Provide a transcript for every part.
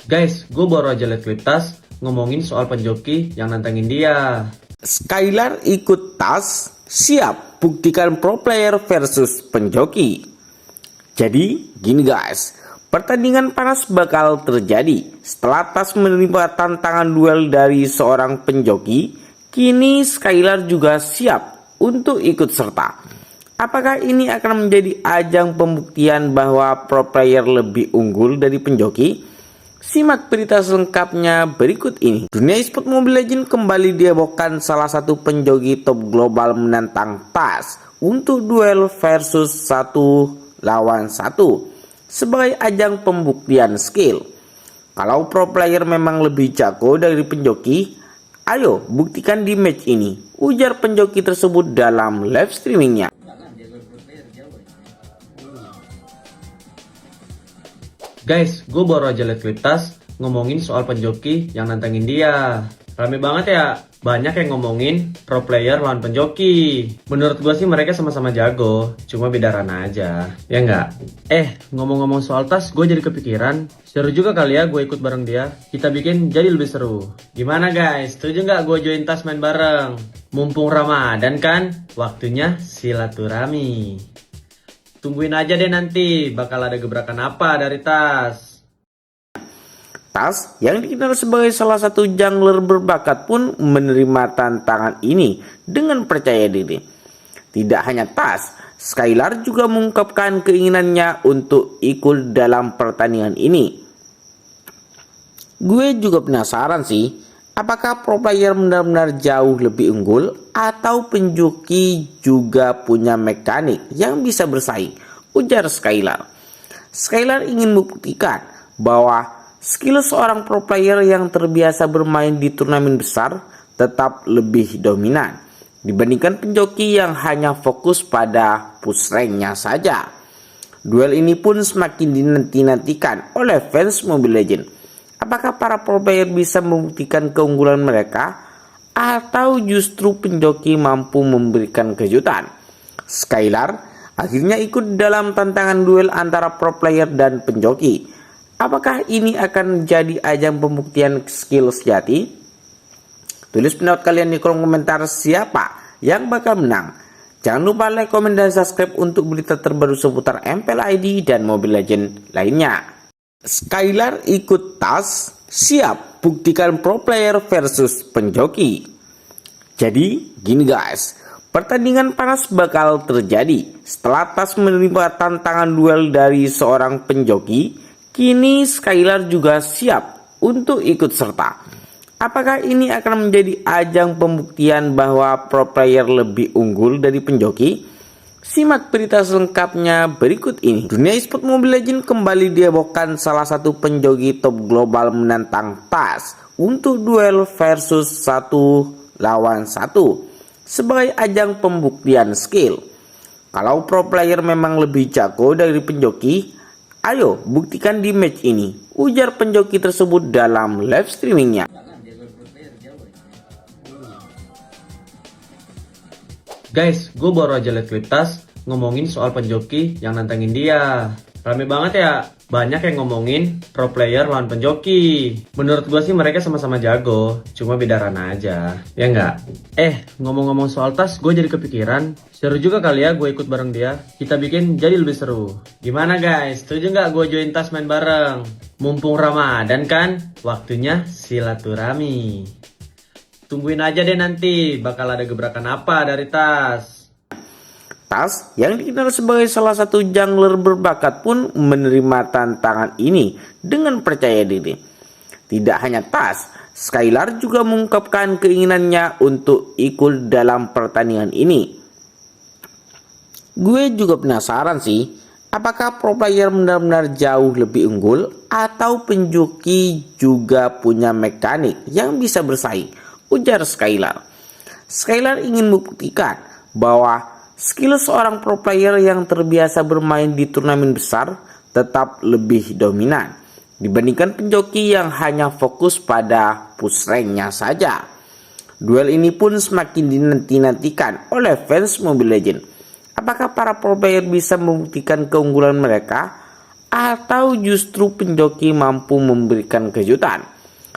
Guys, gue baru aja liat klip Tas ngomongin soal penjoki yang nantangin dia. Skylar ikut Tas, siap buktikan pro player versus penjoki. Jadi gini guys, pertandingan panas bakal terjadi setelah Tas menerima tantangan duel dari seorang penjoki. Kini Skylar juga siap untuk ikut serta. Apakah ini akan menjadi ajang pembuktian bahwa pro player lebih unggul dari penjoki? Simak berita selengkapnya berikut ini. Dunia e-sport Mobile Legends kembali dihebohkan salah satu penjoki top global menantang Tas untuk duel versus 1 lawan 1 sebagai ajang pembuktian skill. Kalau pro player memang lebih jago dari penjoki, ayo buktikan di match ini, ujar penjoki tersebut dalam live streamingnya. Guys, gue baru aja liat klip Tas ngomongin soal penjoki yang nantangin dia. Rame banget ya, banyak yang ngomongin pro player lawan penjoki. Menurut gue sih mereka sama-sama jago, cuma beda ranah aja, ya nggak? Ngomong-ngomong soal Tas, gue jadi kepikiran, seru juga kali ya gue ikut bareng dia. Kita bikin jadi lebih seru. Gimana guys, setuju nggak gue join Tas main bareng? Mumpung Ramadan kan, waktunya silaturahmi. Tungguin aja deh nanti, bakal ada gebrakan apa dari Tas. Tas yang dikenal sebagai salah satu jungler berbakat pun menerima tantangan ini dengan percaya diri. Tidak hanya Tas, Skylar juga mengungkapkan keinginannya untuk ikut dalam pertandingan ini. Gue juga penasaran sih, apakah pro player benar-benar jauh lebih unggul atau penjoki juga punya mekanik yang bisa bersaing, ujar Skylar. Skylar ingin membuktikan bahwa skill seorang pro player yang terbiasa bermain di turnamen besar tetap lebih dominan dibandingkan penjoki yang hanya fokus pada push rank-nya saja. Duel ini pun semakin dinanti-nantikan oleh fans Mobile Legends. Apakah para pro player bisa membuktikan keunggulan mereka atau justru penjoki mampu memberikan kejutan? Skylar akhirnya ikut dalam tantangan duel antara pro player dan penjoki. Apakah ini akan menjadi ajang pembuktian skill sejati? Tulis pendapat kalian di kolom komentar siapa yang bakal menang. Jangan lupa like, komen, dan subscribe untuk berita terbaru seputar MPL ID dan Mobile Legends lainnya. Skylar ikut Tas, siap buktikan pro player versus penjoki. Jadi gini guys, pertandingan panas bakal terjadi setelah Tas menerima tantangan duel dari seorang penjoki. Kini Skylar juga siap untuk ikut serta. Apakah ini akan menjadi ajang pembuktian bahwa pro player lebih unggul dari penjoki? Simak berita selengkapnya berikut ini. Dunia e-sport Mobile Legends kembali dihebohkan salah satu penjoki top global menantang Tas untuk duel versus 1 lawan 1 sebagai ajang pembuktian skill. Kalau pro player memang lebih jago dari penjoki, ayo buktikan di match ini, ujar penjoki tersebut dalam live streamingnya. Guys, gue baru aja liat klip Tas ngomongin soal penjoki yang nantangin dia. Rame banget ya, banyak yang ngomongin pro player lawan penjoki. Menurut gue sih mereka sama-sama jago, cuma beda ranah aja, ya nggak? Ngomong-ngomong soal Tas, gue jadi kepikiran, seru juga kali ya gue ikut bareng dia. Kita bikin jadi lebih seru. Gimana guys, setuju nggak gue join Tas main bareng? Mumpung Ramadan kan, waktunya silaturahmi. Tungguin aja deh nanti, bakal ada gebrakan apa dari Tas. Tas yang dikenal sebagai salah satu jungler berbakat pun menerima tantangan ini dengan percaya diri. Tidak hanya Tas, Skylar juga mengungkapkan keinginannya untuk ikut dalam pertandingan ini. Gue juga penasaran sih, apakah pro player benar-benar jauh lebih unggul atau penjoki juga punya mekanik yang bisa bersaing, ujar Skylar. Skylar ingin membuktikan bahwa skill seorang pro player yang terbiasa bermain di turnamen besar tetap lebih dominan dibandingkan penjoki yang hanya fokus pada push rank-nya saja. Duel ini pun semakin dinanti-nantikan oleh fans Mobile Legends. Apakah para pro player bisa membuktikan keunggulan mereka, atau justru penjoki mampu memberikan kejutan?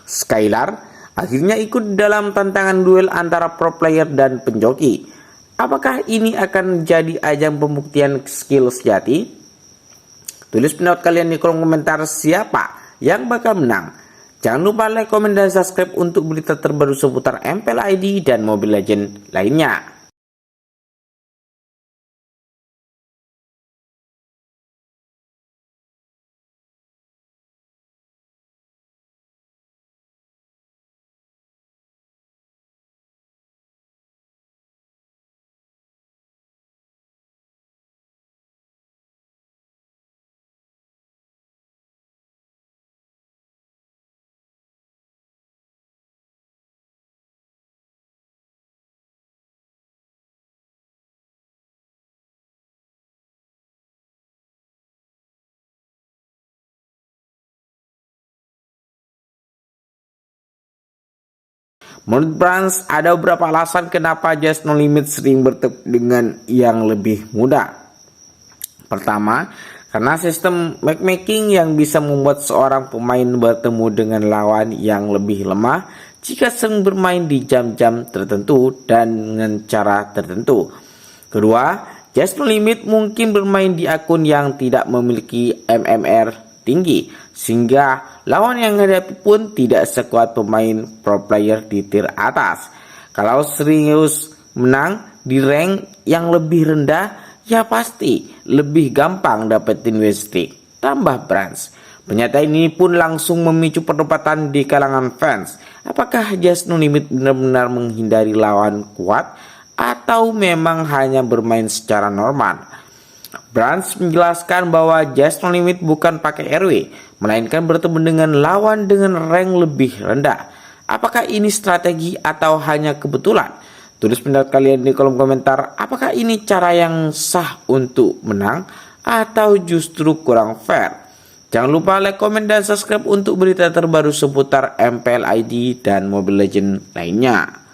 Skylar akhirnya ikut dalam tantangan duel antara pro player dan penjoki. Apakah ini akan jadi ajang pembuktian skill sejati? Tulis pendapat kalian di kolom komentar siapa yang bakal menang. Jangan lupa like, komen, dan subscribe untuk berita terbaru seputar MPL ID dan Mobile Legends lainnya. Menurut Brands, ada beberapa alasan kenapa Just No Limit sering bertemu dengan yang lebih muda. Pertama, karena sistem matchmaking yang bisa membuat seorang pemain bertemu dengan lawan yang lebih lemah jika sering bermain di jam-jam tertentu dan dengan cara tertentu. Kedua, Just No Limit mungkin bermain di akun yang tidak memiliki MMR tinggi, sehingga lawan yang hadapi pun tidak sekuat pemain pro player di tier atas. Kalau serius menang di rank yang lebih rendah, ya pasti lebih gampang dapetin win streak, tambah Brands. Pernyataan ini pun langsung memicu perdebatan di kalangan fans. Apakah Just No Limit benar-benar menghindari lawan kuat, atau memang hanya bermain secara normal? Brands menjelaskan bahwa Just No Limit bukan pakai RW, melainkan bertemu dengan lawan dengan rank lebih rendah. Apakah ini strategi atau hanya kebetulan? Tulis pendapat kalian di kolom komentar. Apakah ini cara yang sah untuk menang, atau justru kurang fair? Jangan lupa like, komen, dan subscribe untuk berita terbaru seputar MPL ID dan Mobile Legends lainnya.